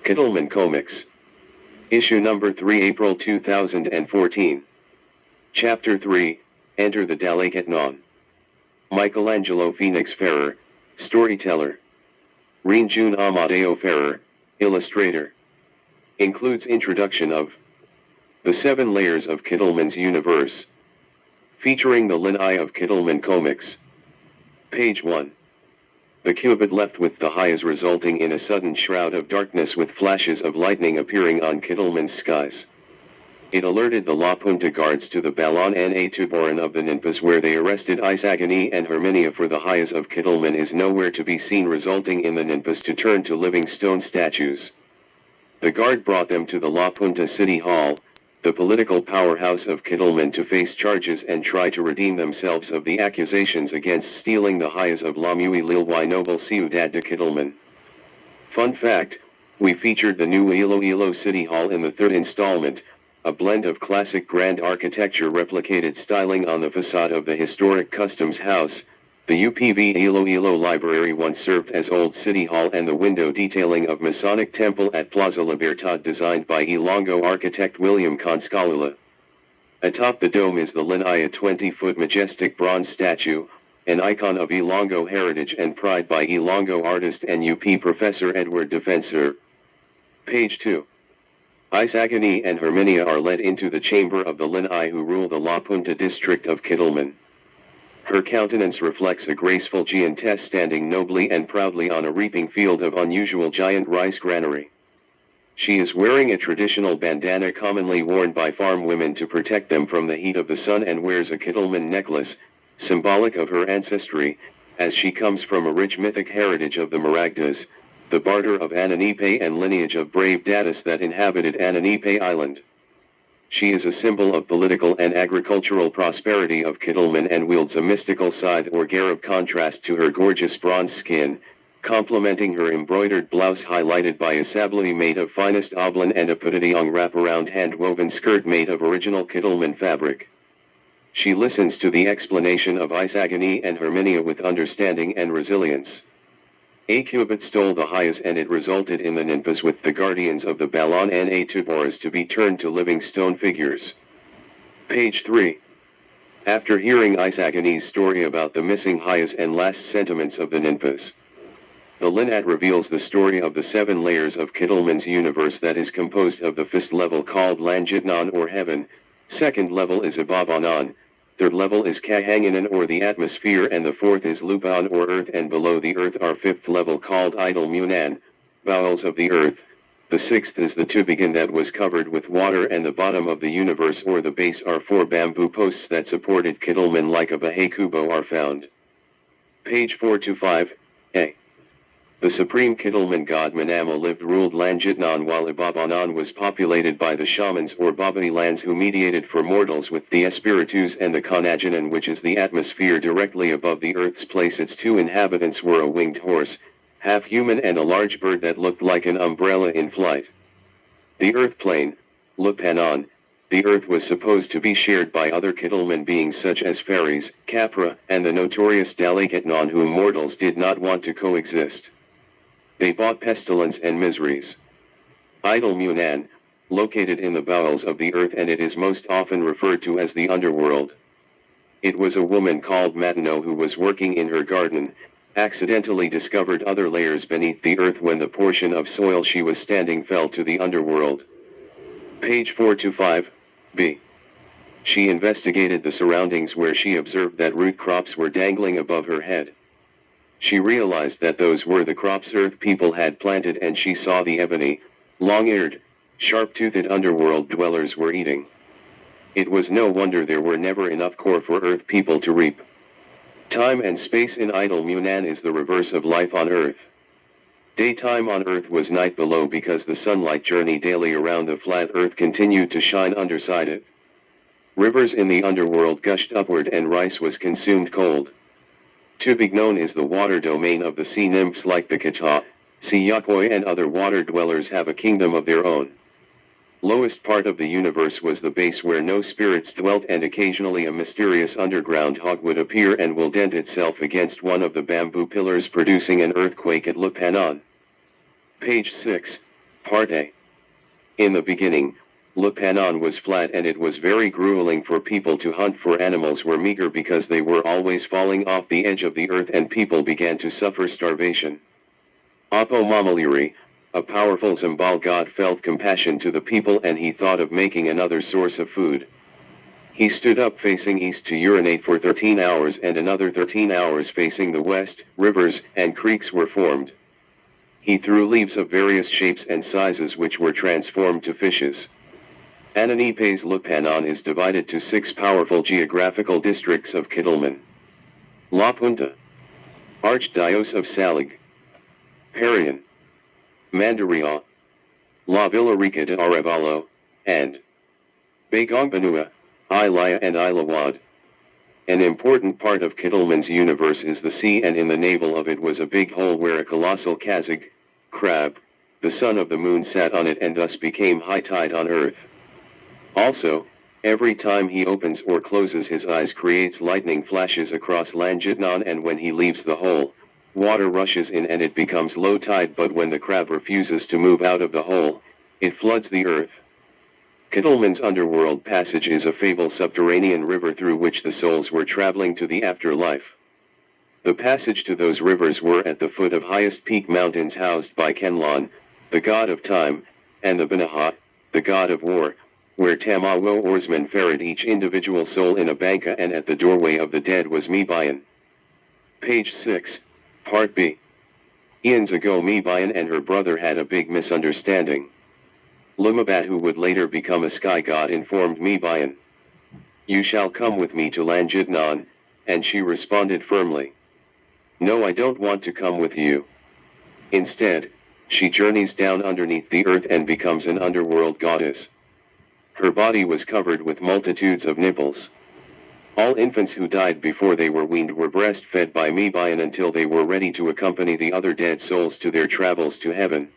Katalman Komiks Issue number 3, April 2014. Chapter 3, Enter the Dalaketnon. Michaelangelo iamPhoenixFerrer, Storyteller. Rean June Amadeo Ferrer, Illustrator. Includes introduction of the 7 layers of Katalman's universe. Featuring the Lin-Ay of Katalman Komiks. Page 1. The cubit left with the highs, resulting in a sudden shroud of darkness with flashes of lightning appearing on Katalman's skies. It alerted the La Punta guards to the Balon na Tuburan of the Ninpas, where they arrested Isagani and Herminia, for the highs of Katalman is nowhere to be seen, resulting in the Ninpas to turn to living stone statues. The guard brought them to the La Punta City Hall, the political powerhouse of Katalman, to face charges and try to redeem themselves of the accusations against stealing the highs of La Muy Lilwy Noble Ciudad de Katalman. Fun fact, we featured the new Iloilo City Hall in the 3rd installment, a blend of classic grand architecture replicated styling on the facade of the historic Customs House. The UPV Iloilo Library once served as Old City Hall, and the window detailing of Masonic Temple at Plaza Libertad designed by Ilonggo architect William Conscalula. Atop the dome is the Lin-Ay, a 20-foot majestic bronze statue, an icon of Ilonggo heritage and pride by Ilonggo artist and UP professor Edward Defensor. Page 2. Isagani and Herminia are led into the chamber of the Lin-Ay, who rule the La Punta district of Katalman. Her countenance reflects a graceful giantess standing nobly and proudly on a reaping field of unusual giant rice granary. She is wearing a traditional bandana commonly worn by farm women to protect them from the heat of the sun, and wears a Katalman necklace, symbolic of her ancestry, as she comes from a rich mythic heritage of the Maragdas, the barter of Ananipe and lineage of brave Datus that inhabited Ananipe Island. She is a symbol of political and agricultural prosperity of Katalman and wields a mystical scythe or garab, contrast to her gorgeous bronze skin, complementing her embroidered blouse highlighted by a sablé made of finest oblong and a putadiong wraparound hand-woven skirt made of original Katalman fabric. She listens to the explanation of Isagani and Herminia with understanding and resilience. A cubit stole the highs, and it resulted in the Ninpas with the guardians of the Balon na Tuburas to be turned to living stone figures. Page 3. After hearing Isagani's story about the missing highs and last sentiments of the Ninpas, the Lin-Ay reveals the story of the 7 layers of Katalman's universe that is composed of the 1st level called Langitnon or Heaven, 2nd level is Ibabanon, 3rd level is Kahanganan or the atmosphere, and the 4th is Lupan or earth, and below the earth are 5th level called Idolmunan, bowels of the earth. The 6th is the Tubigan that was covered with water, and the bottom of the universe or the base are 4 bamboo posts that supported Katalman like a Bahay Kubo are found. Page 4 to 5, A. The supreme Katalman god Manama ruled Langitnon, while Ibabanon was populated by the shamans or Babai lands, who mediated for mortals with the Espiritus and the Kanaganan, which is the atmosphere directly above the earth's place. Its 2 inhabitants were a winged horse, half human, and a large bird that looked like an umbrella in flight. The earth plane, Lupanon, the earth was supposed to be shared by other Katalman beings such as fairies, Capra, and the notorious Dalaketnon, whom mortals did not want to coexist. They bought pestilence and miseries. Idolmunan, located in the bowels of the earth, and it is most often referred to as the underworld. It was a woman called Matino who was working in her garden, accidentally discovered other layers beneath the earth when the portion of soil she was standing fell to the underworld. Page 4 to 5, B. She investigated the surroundings, where she observed that root crops were dangling above her head. She realized that those were the crops Earth people had planted, and she saw the ebony, long-eared, sharp-toothed underworld dwellers were eating. It was no wonder there were never enough core for Earth people to reap. Time and space in Idolmunan is the reverse of life on Earth. Daytime on Earth was night below, because the sunlight journey daily around the flat Earth continued to shine underside it. Rivers in the underworld gushed upward, and rice was consumed cold. Tubignon is the water domain of the sea nymphs like the Kata, sea yakoi, and other water dwellers have a kingdom of their own. Lowest part of the universe was the base where no spirits dwelt, and occasionally a mysterious underground hog would appear and will dent itself against one of the bamboo pillars, producing an earthquake at Lupanon. Page 6. Part A. In the beginning, Lupanon was flat and it was very grueling for people to hunt, for animals were meager because they were always falling off the edge of the earth and people began to suffer starvation. Apo Mamaliri, a powerful Zambal god, felt compassion to the people and he thought of making another source of food. He stood up facing east to urinate for 13 hours and another 13 hours facing the west. Rivers and creeks were formed. He threw leaves of various shapes and sizes which were transformed to fishes. Ananipe's Lupanon is divided to 6 powerful geographical districts of Katalman: La Punta, Archdiocese of Salig, Parian, Mandaria, La Villarica de Arevalo, and Bagongbanua, Ilaya and Ilawad. An important part of Katalman's universe is the sea, and in the navel of it was a big hole where a colossal kazig, crab, the son of the moon, sat on it and thus became high tide on earth. Also, every time he opens or closes his eyes creates lightning flashes across Dalaketnon, and when he leaves the hole, water rushes in and it becomes low tide, but when the crab refuses to move out of the hole, it floods the earth. Katalman's underworld passage is a fable subterranean river through which the souls were traveling to the afterlife. The passage to those rivers were at the foot of highest peak mountains housed by Kenlon, the god of time, and the Banaha, the god of war, where Tamawo oarsmen ferried each individual soul in a banka, and at the doorway of the dead was Mibayan. Page 6, Part B. Eons ago Mibayan and her brother had a big misunderstanding. Lumabat, who would later become a sky god, informed Mibayan, "You shall come with me to Dalaketnon," and she responded firmly, "No, I don't want to come with you." Instead, she journeys down underneath the earth and becomes an underworld goddess. Her body was covered with multitudes of nipples. All infants who died before they were weaned were breastfed by Mibayan until they were ready to accompany the other dead souls to their travels to heaven.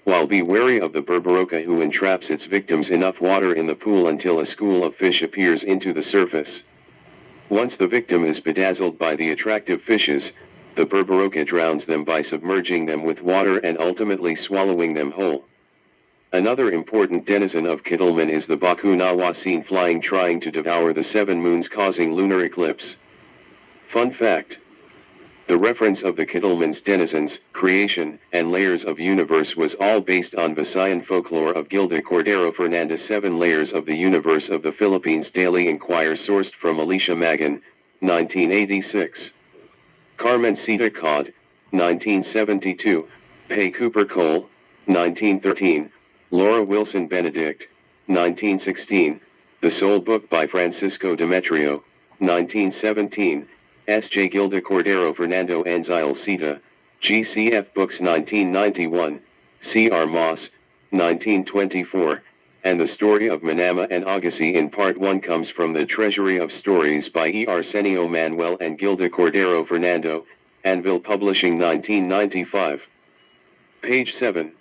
While be wary of the Berberoka, who entraps its victims enough water in the pool until a school of fish appears into the surface. Once the victim is bedazzled by the attractive fishes, the Berberoka drowns them by submerging them with water and ultimately swallowing them whole. Another important denizen of Katalman is the Bakunawa, seen flying trying to devour the 7 moons, causing lunar eclipse. Fun fact: the reference of the Katalman's denizens, creation, and layers of universe was all based on Visayan folklore of Gilda Cordero Fernandez' 7 Layers of the Universe of the Philippines Daily Inquirer, sourced from Alicia Magan, 1986. Carmencita Cod, 1972, Pay Cooper Cole, 1913, Laura Wilson Benedict, 1916, The Soul Book by Francisco Demetrio, 1917, S.J. Gilda Cordero Fernando Anzil Cita, GCF Books 1991, C.R. Moss, 1924, and The Story of Manama and Agassi in Part 1 comes from the Treasury of Stories by E. Arsenio Manuel and Gilda Cordero Fernando, Anvil Publishing 1995. Page 7.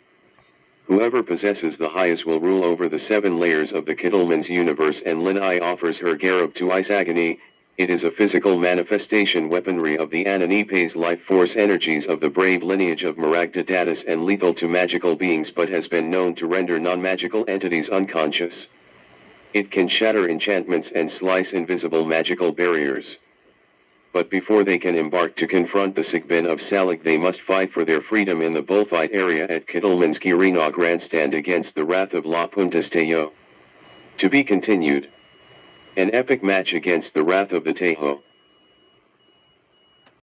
Whoever possesses the highest will rule over the 7 layers of the Katalman's universe, and Lin-Ay offers her Garab to Isagani. It is a physical manifestation weaponry of the Ananipe's life force energies of the brave lineage of Maragdadatas, and lethal to magical beings, but has been known to render non-magical entities unconscious. It can shatter enchantments and slice invisible magical barriers. But before they can embark to confront the Sigbin of Salig, they must fight for their freedom in the bullfight area at Katalman's Girina grandstand against the wrath of La Punta's Tejo. To be continued. An epic match against the wrath of the Tejo.